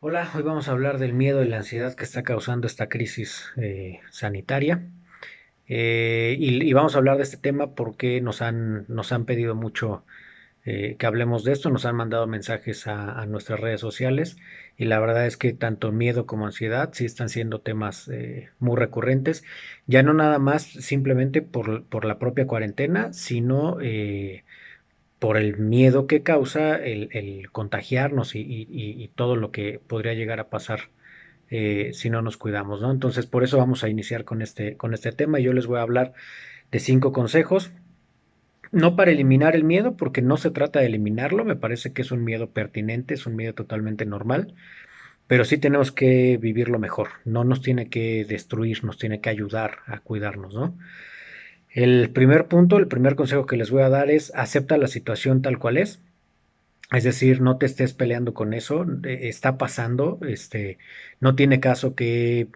Hola, hoy vamos a hablar del miedo y la ansiedad que está causando esta crisis sanitaria. Y vamos a hablar de este tema porque nos han pedido mucho que hablemos de esto, nos han mandado mensajes a nuestras redes sociales y la verdad es que tanto miedo como ansiedad sí están siendo temas muy recurrentes, ya no nada más simplemente por la propia cuarentena, sino por el miedo que causa el contagiarnos y todo lo que podría llegar a pasar si no nos cuidamos, ¿no? Entonces, por eso vamos a iniciar con este tema y yo les voy a hablar de 5 consejos, no para eliminar el miedo, porque no se trata de eliminarlo, me parece que es un miedo pertinente, es un miedo totalmente normal, pero sí tenemos que vivirlo mejor, no nos tiene que destruir, nos tiene que ayudar a cuidarnos, ¿no? El primer punto, el primer consejo que les voy a dar es acepta la situación tal cual es decir, no te estés peleando con eso, está pasando, no tiene caso que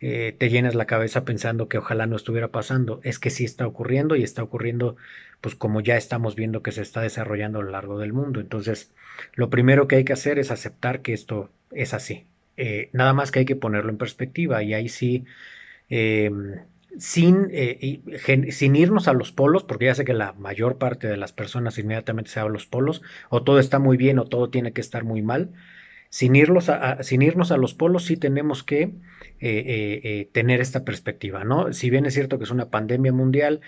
te llenes la cabeza pensando que ojalá no estuviera pasando, es que sí está ocurriendo y está ocurriendo, pues como ya estamos viendo que se está desarrollando a lo largo del mundo. Entonces, lo primero que hay que hacer es aceptar que esto es así. Nada más que hay que ponerlo en perspectiva y ahí sí eh, sin irnos a los polos, porque ya sé que la mayor parte de las personas inmediatamente se va a los polos, o todo está muy bien o todo tiene que estar muy mal. Sin irnos a los polos, sí tenemos que tener esta perspectiva, ¿no? Si bien es cierto que es una pandemia mundial,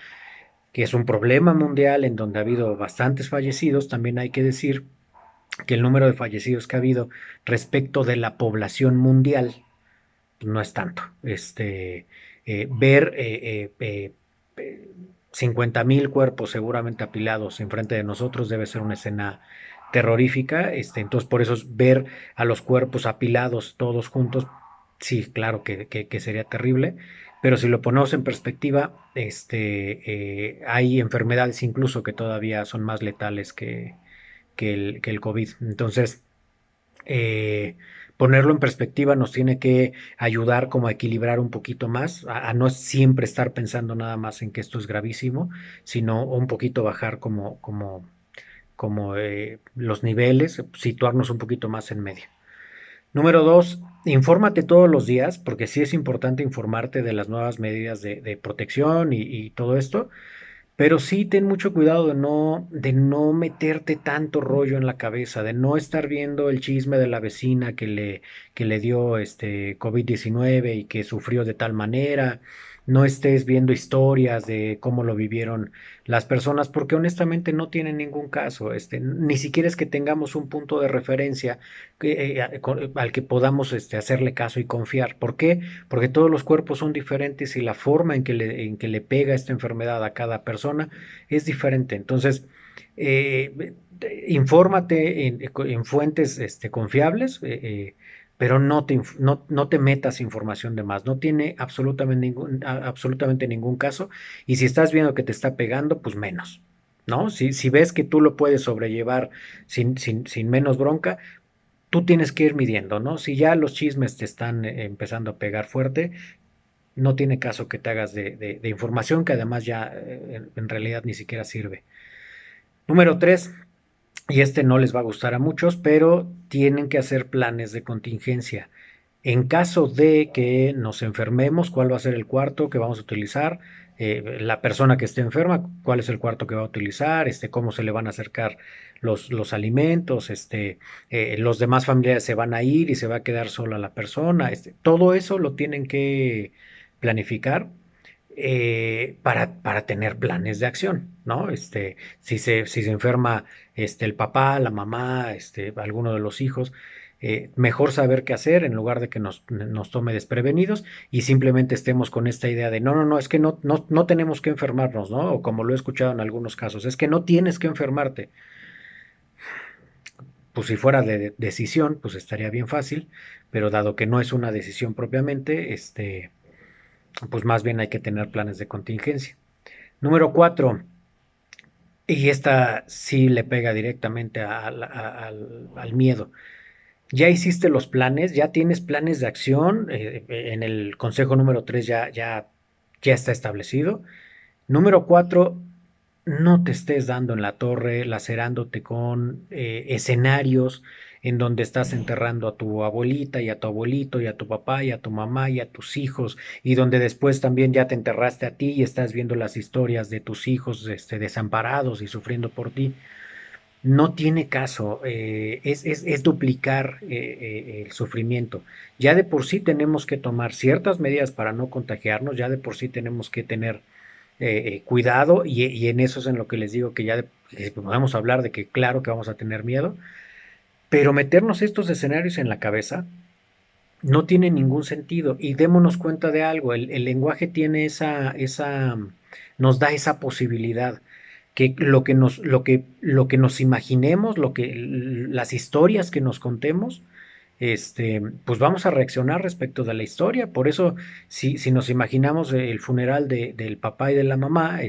que es un problema mundial en donde ha habido bastantes fallecidos, también hay que decir que el número de fallecidos que ha habido respecto de la población mundial no es tanto. Ver 50.000 cuerpos seguramente apilados enfrente de nosotros debe ser una escena terrorífica. Entonces, por eso ver a los cuerpos apilados todos juntos, sí, claro que sería terrible. Pero si lo ponemos en perspectiva, hay enfermedades incluso que todavía son más letales que el COVID. Entonces, eh, ponerlo en perspectiva nos tiene que ayudar como a equilibrar un poquito más, a no siempre estar pensando nada más en que esto es gravísimo, sino un poquito bajar como los niveles, situarnos un poquito más en medio. Número dos, infórmate todos los días, porque sí es importante informarte de las nuevas medidas de protección y todo esto, pero sí ten mucho cuidado de no meterte tanto rollo en la cabeza, de no estar viendo el chisme de la vecina que le dio COVID-19 y que sufrió de tal manera. No estés viendo historias de cómo lo vivieron las personas, porque honestamente no tienen ningún caso. Ni siquiera es que tengamos un punto de referencia al que podamos hacerle caso y confiar. ¿Por qué? Porque todos los cuerpos son diferentes y la forma en que le pega esta enfermedad a cada persona es diferente. Entonces, infórmate en fuentes confiables, pero no te metas información de más. No tiene absolutamente ningún caso. Y si estás viendo que te está pegando, pues menos. ¿No? Si ves que tú lo puedes sobrellevar sin menos bronca, tú tienes que ir midiendo, ¿no? Si ya los chismes te están empezando a pegar fuerte, no tiene caso que te hagas de información que además ya en realidad ni siquiera sirve. Número tres, y no les va a gustar a muchos, pero tienen que hacer planes de contingencia. En caso de que nos enfermemos, ¿cuál va a ser el cuarto que vamos a utilizar? La persona que esté enferma, ¿cuál es el cuarto que va a utilizar? Cómo se le van a acercar los alimentos, los demás familiares se van a ir y se va a quedar sola la persona. Todo eso lo tienen que planificar para tener planes de acción, ¿no? Si se enferma el papá, la mamá, alguno de los hijos, mejor saber qué hacer en lugar de que nos tome desprevenidos y simplemente estemos con esta idea de no, no, no, es que no tenemos que enfermarnos, ¿no? O como lo he escuchado en algunos casos, es que no tienes que enfermarte. Pues si fuera de decisión, pues estaría bien fácil, pero dado que no es una decisión propiamente, pues más bien hay que tener planes de contingencia. Número cuatro, y esta sí le pega directamente al miedo. Ya hiciste los planes, ya tienes planes de acción. En el consejo número 3 ya está establecido. Número 4, no te estés dando en la torre, lacerándote con escenarios. en donde estás enterrando a tu abuelita y a tu abuelito y a tu papá y a tu mamá y a tus hijos, y donde después también ya te enterraste a ti y estás viendo las historias de tus hijos desamparados y sufriendo por ti. No tiene caso, es duplicar el sufrimiento. Ya de por sí tenemos que tomar ciertas medidas para no contagiarnos, ya de por sí tenemos que tener cuidado, y en eso es en lo que les digo que podemos hablar de que claro que vamos a tener miedo, pero meternos estos escenarios en la cabeza no tiene ningún sentido, y démonos cuenta de algo, el lenguaje tiene nos da esa posibilidad que lo que nos imaginemos, las historias que nos contemos, pues vamos a reaccionar respecto de la historia. Por eso, si nos imaginamos el funeral del papá y de la mamá,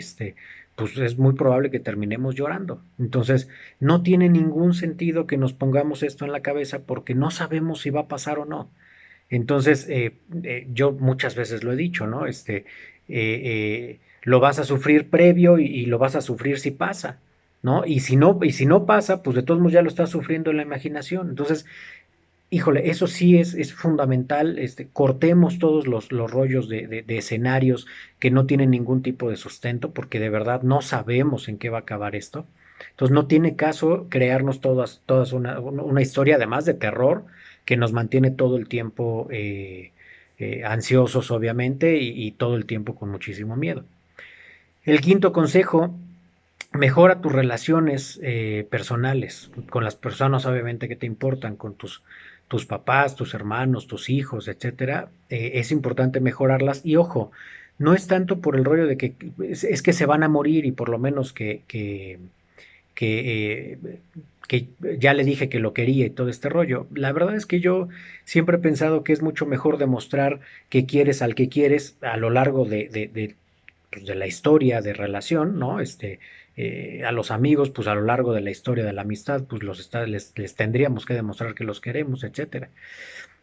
pues es muy probable que terminemos llorando. Entonces, no tiene ningún sentido que nos pongamos esto en la cabeza porque no sabemos si va a pasar o no. Entonces, yo muchas veces lo he dicho, ¿no? Lo vas a sufrir previo y lo vas a sufrir si pasa, ¿no? Y si no pasa, pues de todos modos ya lo estás sufriendo en la imaginación. Entonces, híjole, eso sí es fundamental. Cortemos todos los rollos de escenarios que no tienen ningún tipo de sustento, porque de verdad no sabemos en qué va a acabar esto. Entonces no tiene caso crearnos todas una historia, además de terror, que nos mantiene todo el tiempo ansiosos, obviamente, y todo el tiempo con muchísimo miedo. El quinto consejo: mejora tus relaciones personales con las personas, obviamente, que te importan, con tus papás, tus hermanos, tus hijos, etcétera. Es importante mejorarlas. Y ojo, no es tanto por el rollo de que es que se van a morir y por lo menos que, que ya le dije que lo quería y todo este rollo. La verdad es que yo siempre he pensado que es mucho mejor demostrar que quieres al que quieres a lo largo pues, de la historia de relación, ¿no? A los amigos, pues a lo largo de la historia de la amistad, pues les tendríamos que demostrar que los queremos, etcétera.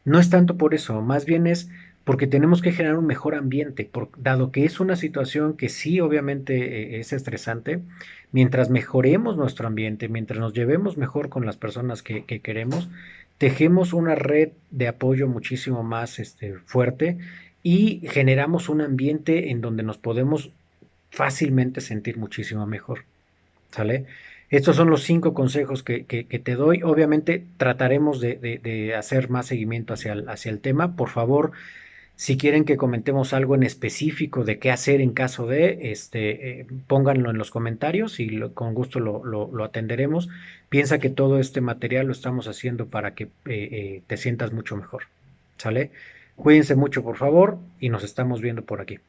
No es tanto por eso, más bien es porque tenemos que generar un mejor ambiente, dado que es una situación que sí, obviamente, es estresante. Mientras mejoremos nuestro ambiente, mientras nos llevemos mejor con las personas que queremos, tejemos una red de apoyo muchísimo más fuerte, y generamos un ambiente en donde nos podemos fácilmente sentir muchísimo mejor. ¿Sale? Estos son los 5 consejos que te doy. Obviamente trataremos de hacer más seguimiento hacia el tema. Por favor, si quieren que comentemos algo en específico de qué hacer en caso de, pónganlo en los comentarios y con gusto lo atenderemos. Piensa que todo este material lo estamos haciendo para que te sientas mucho mejor. ¿Sale? Cuídense mucho, por favor, y nos estamos viendo por aquí.